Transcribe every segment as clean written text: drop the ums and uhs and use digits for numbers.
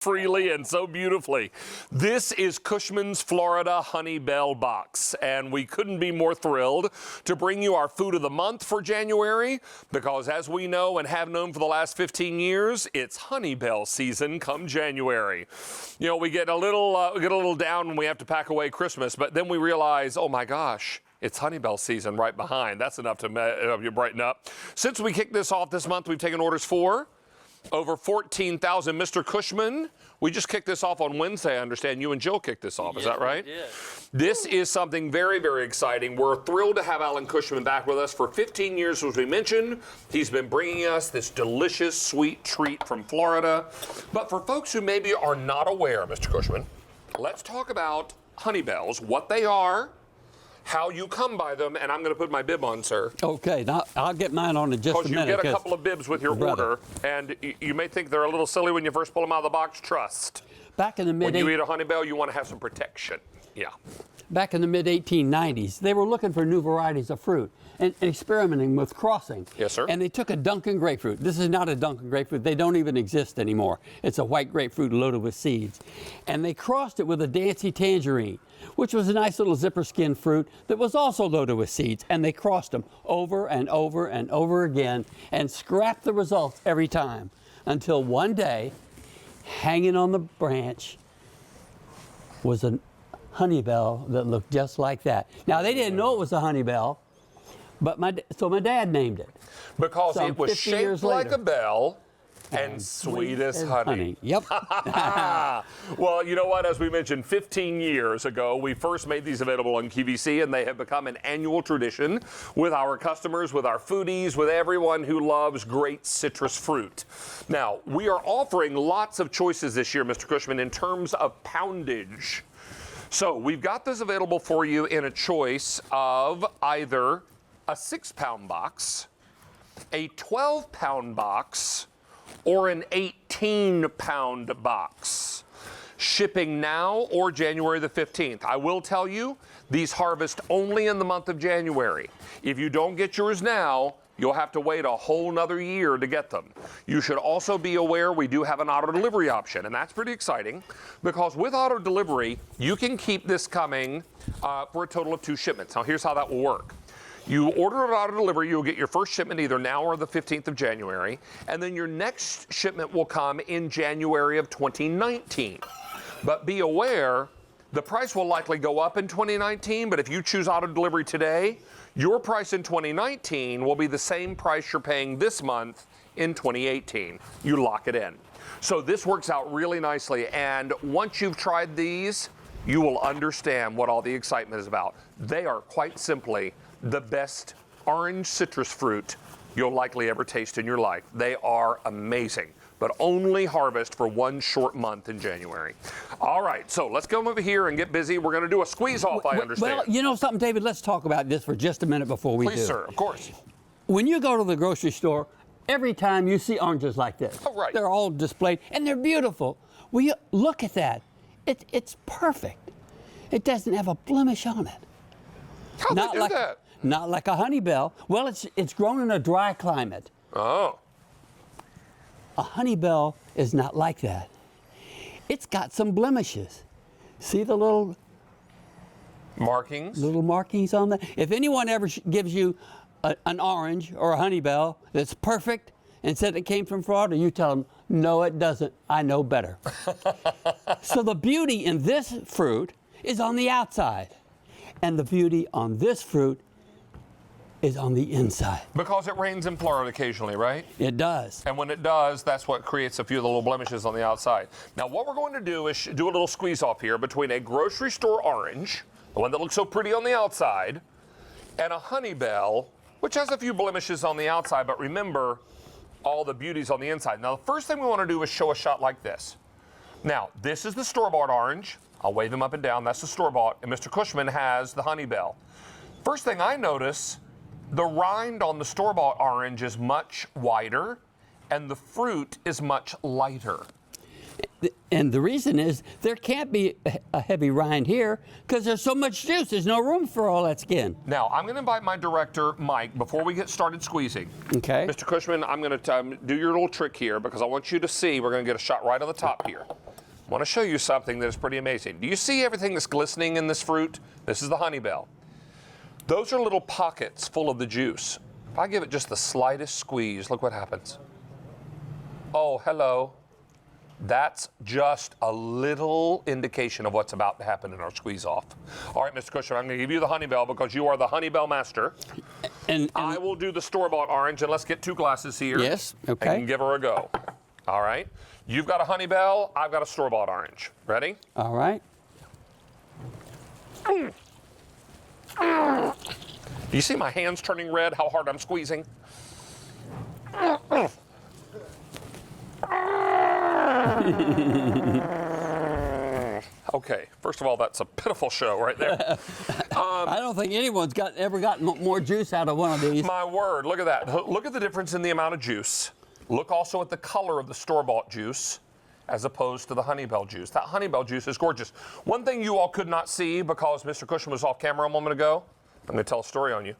freely and so beautifully. This is Cushman's Florida Honeybell box, and we couldn't be more thrilled to bring you our food of the month for January, because as we know and have known for the last 15 years, it's Honeybell season come January. You know, we get a little down when we have to pack away Christmas, but then we realize, oh my gosh, it's Honeybell season right behind. That's enough to help you brighten up. Since we kicked this off this month, we've taken orders for over 14,000. Mr. Cushman, we just kicked this off on Wednesday. I understand you and Jill kicked this off. Is that right? Yeah. This is something very, very exciting. We're thrilled to have Alan Cushman back with us. For 15 years, as we mentioned, he's been bringing us this delicious, sweet treat from Florida. But for folks who maybe are not aware, Mr. Cushman, let's talk about Honeybells, what they are, how you come by them, and I'm going to put my bib on, sir. Okay, now I'll get mine on in just a minute. Because you get a couple of bibs with your order, and you may think they're a little silly when you first pull them out of the box. Trust. Back in the When you eat a Honeybell, you want to have some protection. Yeah. Back in the mid-1890s, they were looking for new varieties of fruit and experimenting with crossing. Yes, sir. And they took a Duncan grapefruit. This is not a Duncan grapefruit. They don't even exist anymore. It's a white grapefruit loaded with seeds. And they crossed it with a Dancy tangerine, which was a nice little zipper skin fruit that was also loaded with seeds. And they crossed them over and over and over again and scrapped the results every time until one day, hanging on the branch, was a Honeybell that looked just like that. Now, they didn't know it was a Honeybell, but my dad named it. Because it was shaped like a bell and sweet as honey. Yep. Well, you know what? As we mentioned, 15 years ago, we first made these available on QVC, and they have become an annual tradition with our customers, with our foodies, with everyone who loves great citrus fruit. Now, we are offering lots of choices this year, Mr. Cushman, in terms of poundage. So we've got this available for you in a choice of either a 6-pound box, a 12-pound box, or an 18-pound box. Shipping now or January the 15th. I will tell you, these harvest only in the month of January. If you don't get yours now, you'll have to wait a whole nother year to get them. You should also be aware we do have an auto delivery option, and that's pretty exciting because with auto delivery, you can keep this coming for a total of 2 shipments. Now, here's how that will work. You order it auto delivery, you'll get your first shipment either now or the 15th of January, and then your next shipment will come in January of 2019. But be aware, the price will likely go up in 2019, but if you choose auto delivery today, your price in 2019 will be the same price you're paying this month in 2018. You lock it in. So this works out really nicely, and once you've tried these, you will understand what all the excitement is about. They are quite simply the best orange citrus fruit you'll likely ever taste in your life. They are amazing, but only harvest for one short month in January. All right, so let's come over here and get busy. We're going to do a squeeze off, I understand. Well, you know something, David? Let's talk about this for just a minute before we do. Please, sir, of course. When you go to the grocery store, every time you see oranges like this, oh, right. They're all displayed, and they're beautiful. Well, you look at that. It's perfect. It doesn't have a blemish on it. How'd they do that? Not like a Honeybell. Well, it's grown in a dry climate. Oh. A Honeybell is not like that. It's got some blemishes. See the little markings? Little markings on that? If anyone ever gives you an orange or a Honeybell that's perfect and said it came from Florida, you tell them, no, it doesn't. I know better. So the beauty in this fruit is on the outside, and the beauty on this fruit is on the inside. Because it rains in Florida occasionally, right? It does. And when it does, that's what creates a few of the little blemishes on the outside. Now, what we're going to do is do a little squeeze off here between a grocery store orange, the one that looks so pretty on the outside, and a Honeybell, which has a few blemishes on the outside, but remember, all the beauties on the inside. Now, the first thing we want to do is show a shot like this. Now, this is the store-bought orange. I'll wave them up and down. That's the store-bought, and Mr. Cushman has the Honeybell. First thing I notice, the rind on the store-bought orange is much wider, and the fruit is much lighter. And the reason is there can't be a heavy rind here because there's so much juice. There's no room for all that skin. Now, I'm going to invite my director, Mike, before we get started squeezing. Okay. Mr. Cushman, I'm going to do your little trick here because I want you to see. We're going to get a shot right on the top here. I want to show you something that is pretty amazing. Do you see everything that's glistening in this fruit? This is the Honeybell. Those are little pockets full of the juice. If I give it just the slightest squeeze, look what happens. Oh, hello. That's just a little indication of what's about to happen in our squeeze off. All right, Mr. Cushman, I'm going to give you the Honeybell because you are the Honeybell master. And I will do the store-bought orange, and let's get 2 glasses here. Yes, okay. And give her a go. All right. You've got a Honeybell. I've got a store-bought orange. Ready? All right. You see my hands turning red, how hard I'm squeezing? Okay, first of all, that's a pitiful show right there. I don't think anyone's ever gotten more juice out of one of these. My word, look at that. Look at the difference in the amount of juice. Look also at the color of the store-bought juice as opposed to the Honeybell juice. That Honeybell juice is gorgeous. One thing you all could not see because Mr. Cushman was off camera a moment ago, I'm going to tell a story on you.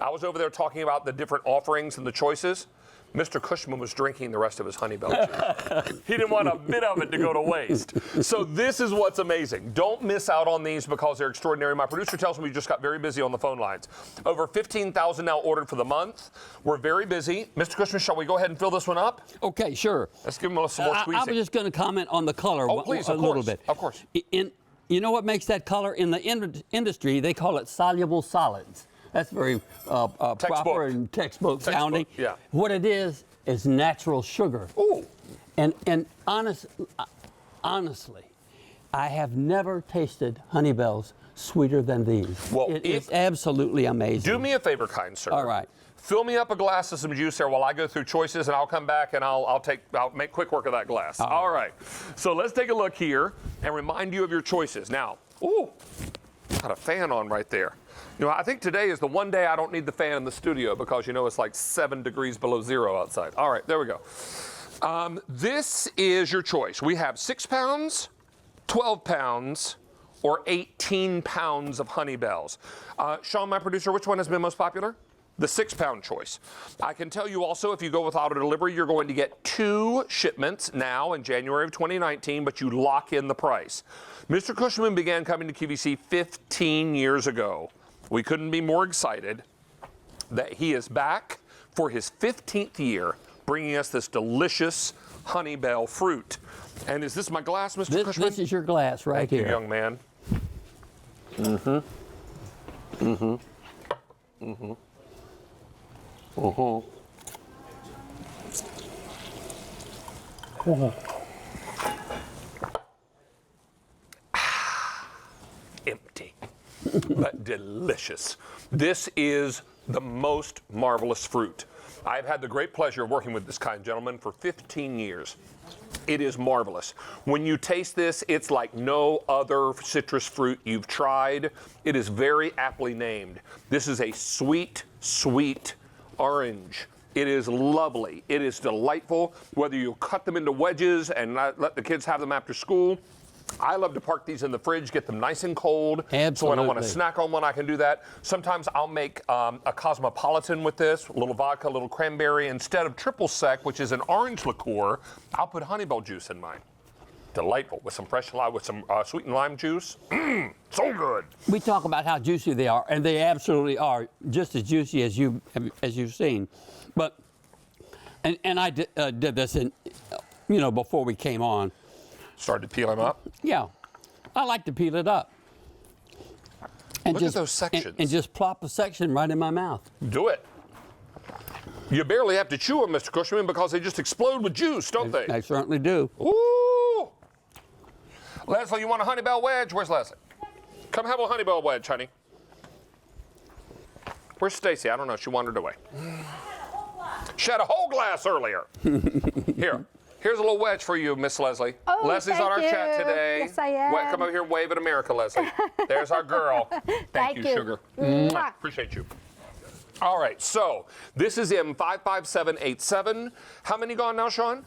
I was over there talking about the different offerings and the choices. Mr. Cushman was drinking the rest of his Honeybell juice. He didn't want a bit of it to go to waste. So this is what's amazing. Don't miss out on these because they're extraordinary. My producer tells me we just got very busy on the phone lines. Over 15,000 now ordered for the month. We're very busy. Mr. Cushman, shall we go ahead and fill this one up? Okay, sure. Let's give him some more squeezing. I was just going to comment on the color please, a of little course, bit. of course. You know what makes that color? In the industry, they call it soluble solids. That's very proper and textbook sounding. Yeah. What it is natural sugar. Ooh. And honestly, I have never tasted Honeybells sweeter than these. Well, it is absolutely amazing. Do me a favor, kind sir. All right. Fill me up a glass of some juice there while I go through choices, and I'll come back and I'll make quick work of that glass. All right. So let's take a look here and remind you of your choices. Now, ooh, got a fan on right there. You know, I think today is the one day I don't need the fan in the studio because, you know, it's like 7 degrees below zero outside. All right, there we go. This is your choice. We have 6 pounds, 12 pounds, or 18 pounds of Honeybells. Sean, my producer, which one has been most popular? The 6-pound choice. I can tell you also, if you go with auto delivery, you're going to get 2 shipments now in January of 2019, but you lock in the price. Mr. Cushman began coming to QVC 15 years ago. We couldn't be more excited that he is back for his 15th year, bringing us this delicious Honeybell fruit. And is this my glass, Mr. Cushman? This is your glass right here. Thank you, young man. Empty, but delicious. This is the most marvelous fruit. I've had the great pleasure of working with this kind gentleman for 15 years. It is marvelous. When you taste this, it's like no other citrus fruit you've tried. It is very aptly named. This is a sweet, sweet orange. It is lovely. It is delightful. Whether you cut them into wedges and let the kids have them after school, I love to park these in the fridge, get them nice and cold. Absolutely. So when I want to snack on one, I can do that. Sometimes I'll make a cosmopolitan with this, a little vodka, a little cranberry. Instead of triple sec, which is an orange liqueur, I'll put Honeybell juice in mine. Delightful with some fresh lime, with some sweetened lime juice. So good. We talk about how juicy they are, and they absolutely are just as juicy as you've seen. But and I did this in, before we came on. Started to peel them up? Yeah. I like to peel it up. And Look at those sections. And just plop a section right in my mouth. Do it. You barely have to chew them, Mr. Cushman, because they just explode with juice, don't they? I certainly do. Ooh. Leslie, you want a Honeybell wedge? Where's Leslie? Come have a Honeybell wedge, honey. Where's Stacy? I don't know. She wandered away. She had a whole glass earlier. Here. Here's a little wedge for you, Miss Leslie. Oh, Leslie's on our thank chat you. today. Yes, I am. Come over here and wave at America, Leslie. There's our girl. Thank you, sugar. Mwah. Appreciate you. All right, so this is M55787. How many gone now, Sean?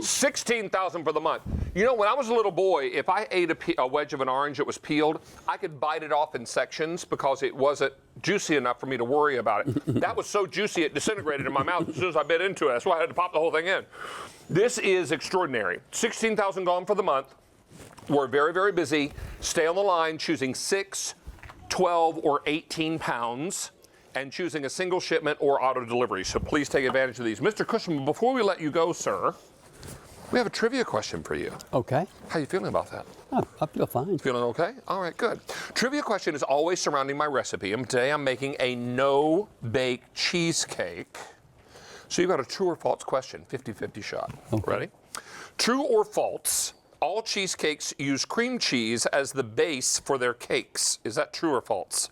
16,000 for the month. You know, when I was a little boy, if I ate a wedge of an orange that was peeled, I could bite it off in sections because it wasn't juicy enough for me to worry about it. That was so juicy it disintegrated in my mouth as soon as I bit into it. That's why I had to pop the whole thing in. This is extraordinary. 16,000 gone for the month. We're very, very busy. Stay on the line, choosing 6, 12, or 18 pounds, and choosing a single shipment or auto delivery. So please take advantage of these. Mr. Cushman, before we let you go, sir, we have a trivia question for you. Okay. How are you feeling about that? Oh, I feel fine. Feeling okay? All right, good. Trivia question is always surrounding my recipe, and today I'm making a no-bake cheesecake. So you've got a true or false question, 50-50 shot. Okay. Ready? True or false, all cheesecakes use cream cheese as the base for their cakes. Is that true or false?